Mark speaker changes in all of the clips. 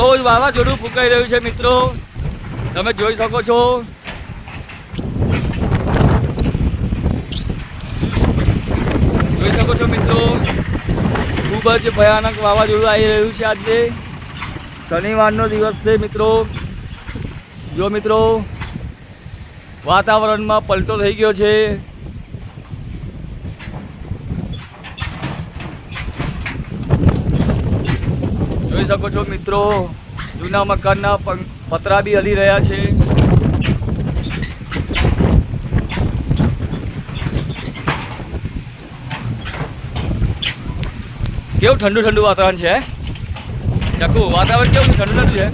Speaker 1: બહુ જ વાવાઝોડું ફૂંકાઈ રહ્યું છે મિત્રો, તમે જોઈ શકો છો। જોઈ શકો છો મિત્રો, ખૂબ જ ભયાનક વાવાઝોડું આવી રહ્યું છે। આજે શનિવારનો દિવસ છે મિત્રો। જો મિત્રો વાતાવરણમાં પલટો થઈ ગયો છે। જોઈ શકો છો મિત્રો, જૂના મકાનના પતરા બી હલી રહ્યા છે। કેવું ઠંડુ ઠંડુ વાતાવરણ છે ચકુ, વાતાવરણ કેવું ઠંડુ ઠંડુ છે।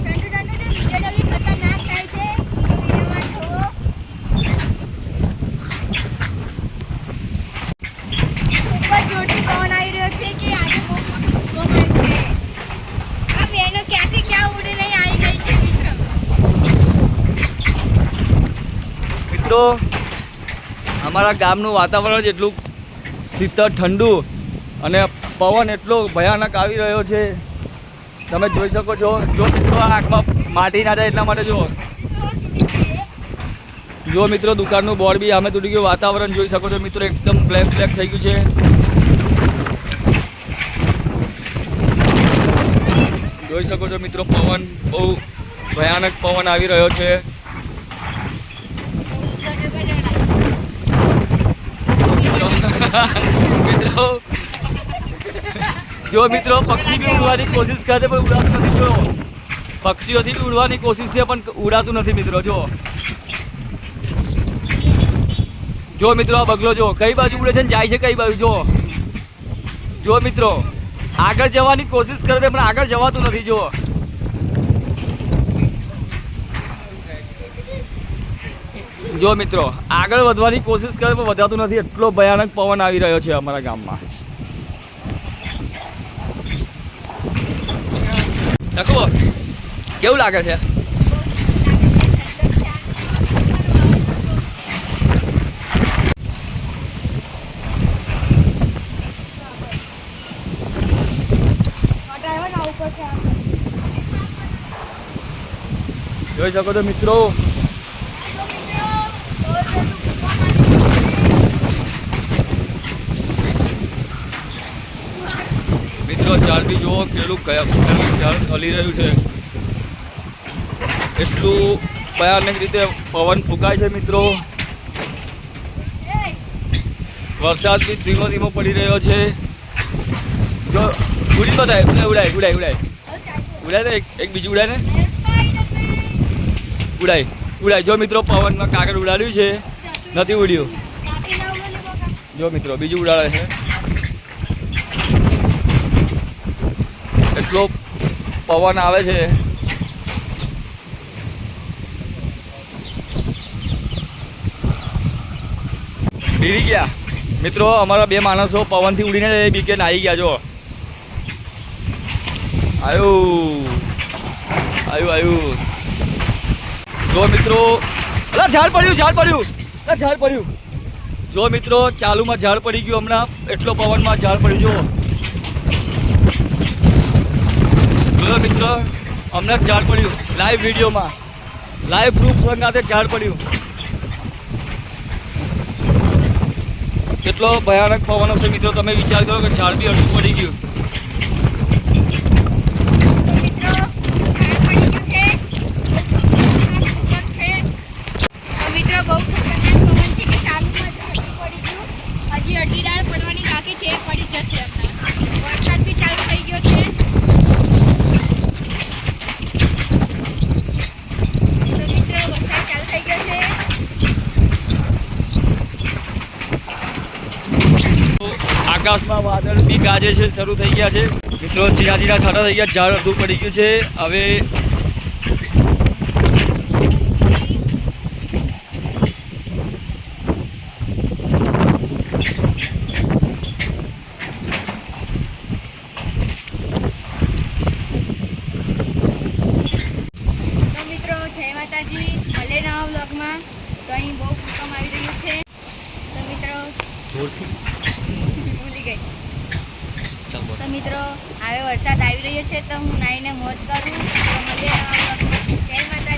Speaker 1: મિત્રો અમારા ગામનું વાતાવરણ જ એટલું શીતળ ઠંડુ અને પવન એટલો ભયાનક આવી રહ્યો છે, તમે જોઈ શકો છો। જો મિત્રો આંખમાં માટી ના જાય એટલા માટે જો મિત્રો દુકાનનું બોર્ડ બી આમે તૂટી ગયું। વાતાવરણ જોઈ શકો છો મિત્રો, એકદમ બ્લેક બ્લેક થઈ ગયું છે। જોઈ શકો છો મિત્રો, પવન બહુ ભયાનક પવન આવી રહ્યો છે। મિત્રો જો મિત્રો પક્ષી બી ઉડવાની કોશિશ કરે છે પણ ઉડાતું નથી। જો પક્ષીઓથી બી ઉડવાની કોશિશ છે પણ ઉડાતું નથી મિત્રો। જો મિત્રો આ બગલો જો કઈ બાજુ ઉડે છે ને જાય છે કઈ બાજુ। જો મિત્રો આગળ જવાની કોશિશ કરે છે પણ આગળ જવાતું નથી। જો મિત્રો આગળ વધવાની કોશિશ કરે પણ વધાતું નથી, એટલો ભયાનક પવન આવી રહ્યો છે અમારા ગામમાં। देखो કેવું લાગે છે? જોઈ શકો છો મિત્રો, ઝાડ બી જુઓ કેટલું ઝાડ હલી રહ્યું છે, એટલું ભયાનક રીતે પવન ફૂંકાય છે મિત્રો। વરસાદ બી ધીમો ધીમો પડી રહ્યો છે। જો ઉડી બતાય ઉડાય ઉડાય ઉડાય ઉડાય ને એક બીજું ઉડાય ને ઉડાય ઉડાય। જો મિત્રો પવનમાં કાગળ ઉડાડ્યું છે, નથી ઉડ્યું। જો મિત્રો બીજું ઉડાડે છે, એટલો પવન આવે છે। ડરી ગયા મિત્રો, અમારા બે માણસો પવનથી ઉડીને બીકે નાહી ગયા। જો આવ્યું જો મિત્રો, અલા ઝાડ પડ્યું જો મિત્રો ચાલુમાં ઝાડ પડી ગયું હમણાં, એટલો પવનમાં ઝાડ પડ્યું। જો મિત્રો હમણાં ઝાડ પડ્યું, લાઈવ વિડીયોમાં લાઈવ પ્રૂફ સાથે ઝાડ પડ્યું। કેટલો ભયાનક પવન હશે મિત્રો, તમે વિચાર કરો કે ઝાડ બી અડધું પડી ગયું। આકાશમાં વાદળ બી ગાજે છે, શરૂ થઈ ગયા છે મિત્રો। ઝીણા ઝીણા છાંટા થઈ ગયા, ઝાડ અડધું પડી ગયું છે। હવે
Speaker 2: બ્લોગમાં તો અહીં બહુ ભૂકંપ આવી રહ્યું છે। તો મિત્રો ભૂલી ગઈ। તો મિત્રો હવે વરસાદ આવી રહ્યો છે તો હું નાહીને મોજ કરું તો મળીએ નવા બ્લોગમાં. જય માતાજી.